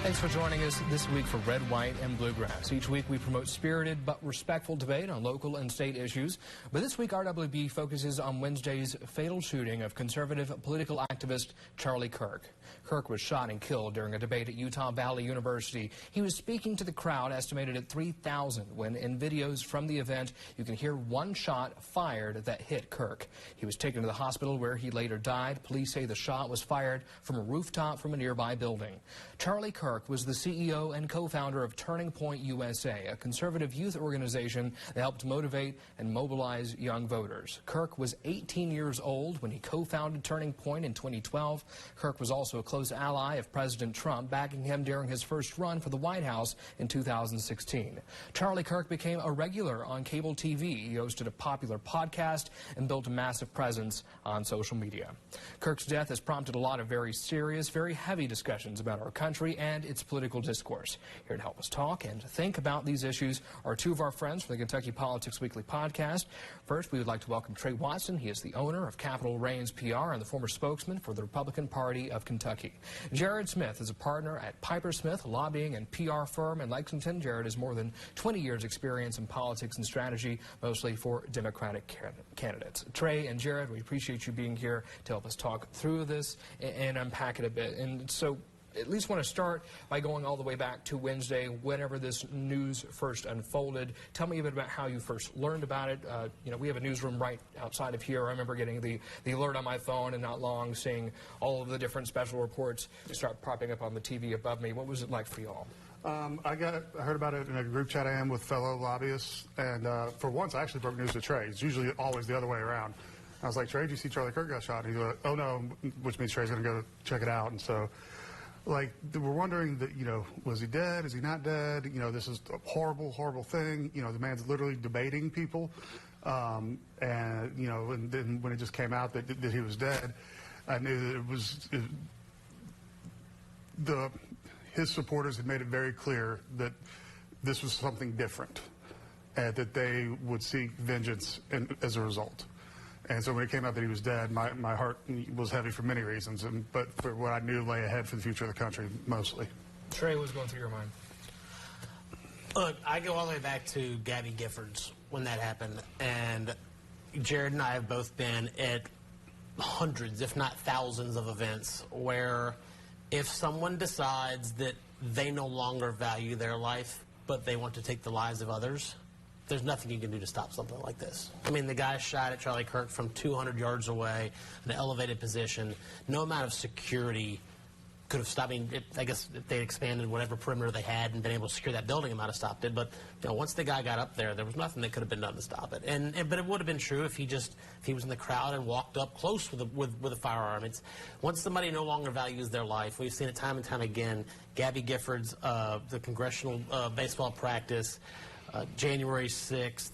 Thanks for joining us this week for Red, White, and Bluegrass. Each week we promote spirited but respectful debate on local and state issues. But this week RWB focuses on Wednesday's fatal shooting of conservative political activist Charlie Kirk. Kirk was shot and killed during a debate at Utah Valley University. He was speaking to the crowd, estimated at 3,000, when in videos from the event you can hear one shot fired that hit Kirk. He was taken to the hospital where he later died. Police say the shot was fired from a rooftop from a nearby building. Charlie Kirk was the CEO and co-founder of Turning Point USA, a conservative youth organization that helped motivate and mobilize young voters. Kirk was 18 years old when he co-founded Turning Point in 2012. Kirk was also a close ally of President Trump, backing him during his first run for the White House in 2016. Charlie Kirk became a regular on cable TV. He hosted a popular podcast and built a massive presence on social media. Kirk's death has prompted a lot of very serious, very heavy discussions about our country and its political discourse. Here to help us talk and think about these issues are two of our friends from the Kentucky Politics Weekly podcast. First, we would like to welcome Trey Watson. He is the owner of Capital Reigns PR and the former spokesman for the Republican Party of Kentucky. Jared Smith is a partner at Piper Smith, a lobbying and PR firm in Lexington. Jared has more than 20 years experience in politics and strategy, mostly for Democratic candidates. Trey and Jared, we appreciate you being here to help us talk through this and unpack it a bit. And so at least want to start by going all the way back to Wednesday, whenever this news first unfolded. Tell me a bit about how you first learned about it. We have a newsroom right outside of here. I remember getting the alert on my phone and not long seeing all of the different special reports start popping up on the TV above me. What was it like for you all? I heard about it in a group chat I am with fellow lobbyists, and for once I actually broke news to Trey. It's usually always the other way around. I was like, Trey, did you see Charlie Kirk got shot? And he's like, oh no, which means Trey's going to go check it out. And so, like, we're wondering that, was he dead? Is he not dead? This is a horrible, horrible thing. The man's literally debating people. And then when it just came out that he was dead, I knew that his supporters had made it very clear that this was something different and that they would seek vengeance as a result. And so when it came out that he was dead, my heart was heavy for many reasons, but for what I knew lay ahead for the future of the country, mostly. Trey, what was going through your mind? Look, I go all the way back to Gabby Giffords when that happened, and Jared and I have both been at hundreds, if not thousands, of events where if someone decides that they no longer value their life, but they want to take the lives of others, there's nothing you can do to stop something like this. I mean, the guy shot at Charlie Kirk from 200 yards away, in an elevated position. No amount of security could have stopped. I mean, I guess if they expanded whatever perimeter they had and been able to secure that building, it might have stopped it. But once the guy got up there was nothing that could have been done to stop it. But it would have been true if he was in the crowd and walked up close with a firearm. It's once somebody no longer values their life. We've seen it time and time again. Gabby Giffords, the congressional baseball practice. January 6th,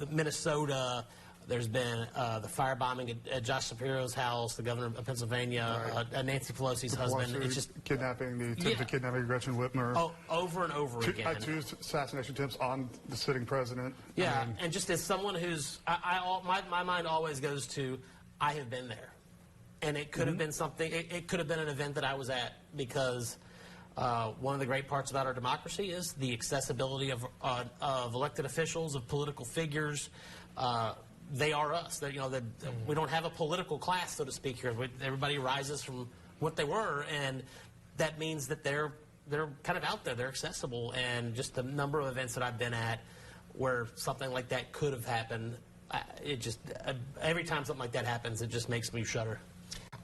Minnesota, there's been the firebombing at Josh Shapiro's house, the governor of Pennsylvania, Nancy Pelosi's husband. It's just kidnapping, the attempt to kidnapping Gretchen Whitmer. Oh, over and over again. Two assassination attempts on the sitting president. Yeah, and just as someone who's, my mind always goes to, I have been there. And it could have been something, it could have been an event that I was at because one of the great parts about our democracy is the accessibility of elected officials, of political figures. They are us. We don't have a political class, so to speak, here. Everybody rises from what they were, and that means that they're kind of out there. They're accessible, and just the number of events that I've been at where something like that could have happened, every time something like that happens, it just makes me shudder.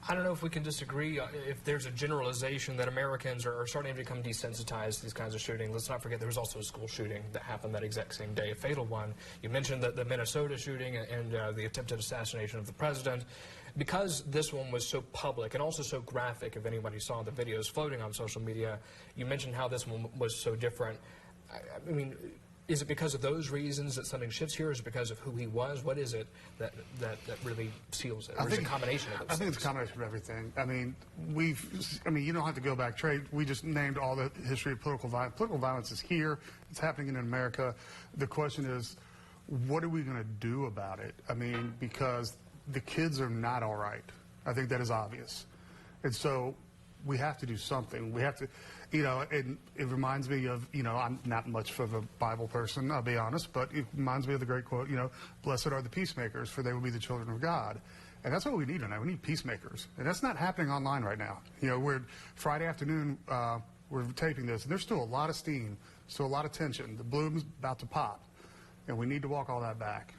I don't know if we can disagree if there's a generalization that Americans are starting to become desensitized to these kinds of shootings. Let's not forget there was also a school shooting that happened that exact same day, a fatal one. You mentioned the Minnesota shooting and the attempted assassination of the president. Because this one was so public and also so graphic, if anybody saw the videos floating on social media, you mentioned how this one was so different. I mean, is it because of those reasons that something shifts here? Is it because of who he was? What is it that really seals it? Or is it a combination of those I think it's a combination of everything. I mean, you don't have to go back, Trey. We just named all the history of political violence. Political violence is here. It's happening in America. The question is, what are we going to do about it? I mean, because the kids are not all right. I think that is obvious. And so we have to do something. We have to, and it reminds me of, I'm not much of a Bible person, I'll be honest, but it reminds me of the great quote, blessed are the peacemakers, for they will be the children of God. And that's what we need tonight. We need peacemakers. And that's not happening online right now. We're Friday afternoon, we're taping this, and there's still a lot of steam, still a lot of tension. The bloom's about to pop, and we need to walk all that back.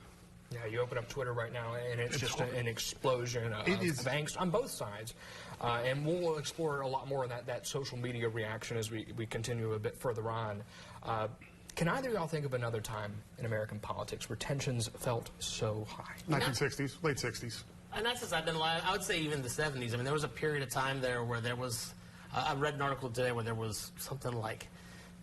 Yeah, you open up Twitter right now, and it's just an explosion of angst on both sides. And we'll explore a lot more of that social media reaction as we continue a bit further on. Can either of y'all think of another time in American politics where tensions felt so high? 1960s, late 60s. And that's since I've been alive. I would say even the 70s. I mean, there was a period of time there where there was, I read an article today where there was something like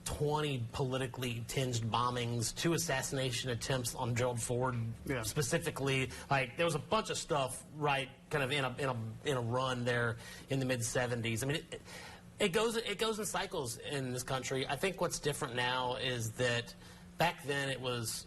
20 politically tinged bombings, 2 assassination attempts on Gerald Ford specifically. Like, there was a bunch of stuff, right, kind of in a run there in the mid-70s. I mean, it goes in cycles in this country. I think what's different now is that back then it was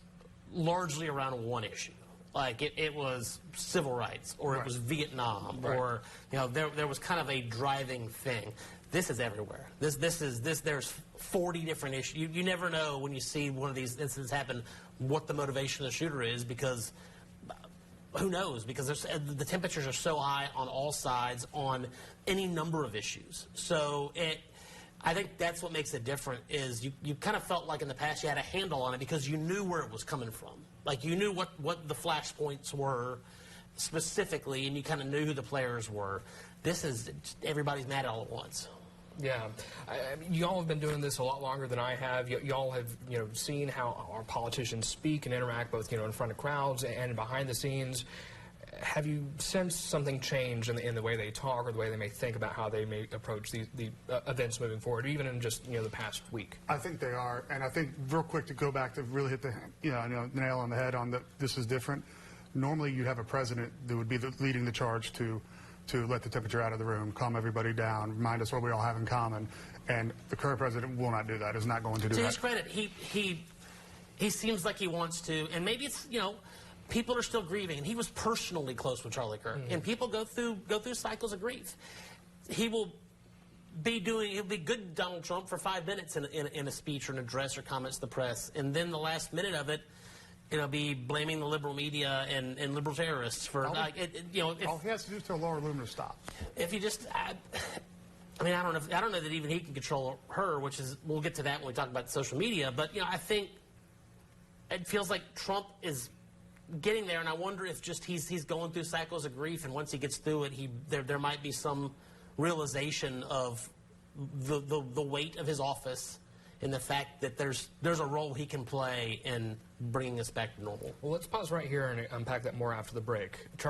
largely around one issue. Like, it was civil rights, or it was Vietnam, or, there was kind of a driving thing. This is everywhere. There's 40 different issues. You never know when you see one of these incidents happen what the motivation of the shooter is, because who knows? Because the temperatures are so high on all sides on any number of issues. So I think that's what makes it different, is you kind of felt like in the past you had a handle on it because you knew where it was coming from. Like, you knew what the flashpoints were specifically, and you kind of knew who the players were. This is, everybody's mad all at once. Yeah, y'all have been doing this a lot longer than I have. Y'all have, seen how our politicians speak and interact both, in front of crowds and behind the scenes. Have you sensed something change in the way they talk or the way they may think about how they may approach the events moving forward, even in just, the past week? I think they are, and I think real quick to go back to really hit the nail on the head on that this is different. Normally you'd have a president that would be leading the charge to let the temperature out of the room, calm everybody down, remind us what we all have in common. And the current president will not do that, is not going to do that. To his credit, he seems like he wants to, and maybe it's, people are still grieving, and he was personally close with Charlie Kirk, and people go through cycles of grief. He'll be good Donald Trump for 5 minutes in a speech or an address or comments to the press, and then the last minute of it, be blaming the liberal media and liberal terrorists for, all he has to do is tell Laura Loomer to stop. If you just, I don't know that even he can control her, which is, we'll get to that when we talk about social media, but, I think it feels like Trump is getting there, and I wonder if just he's going through cycles of grief, and once he gets through it, there might be some realization of the weight of his office, and the fact that there's a role he can play in bringing us back to normal. Well, let's pause right here and unpack that more after the break. Charlie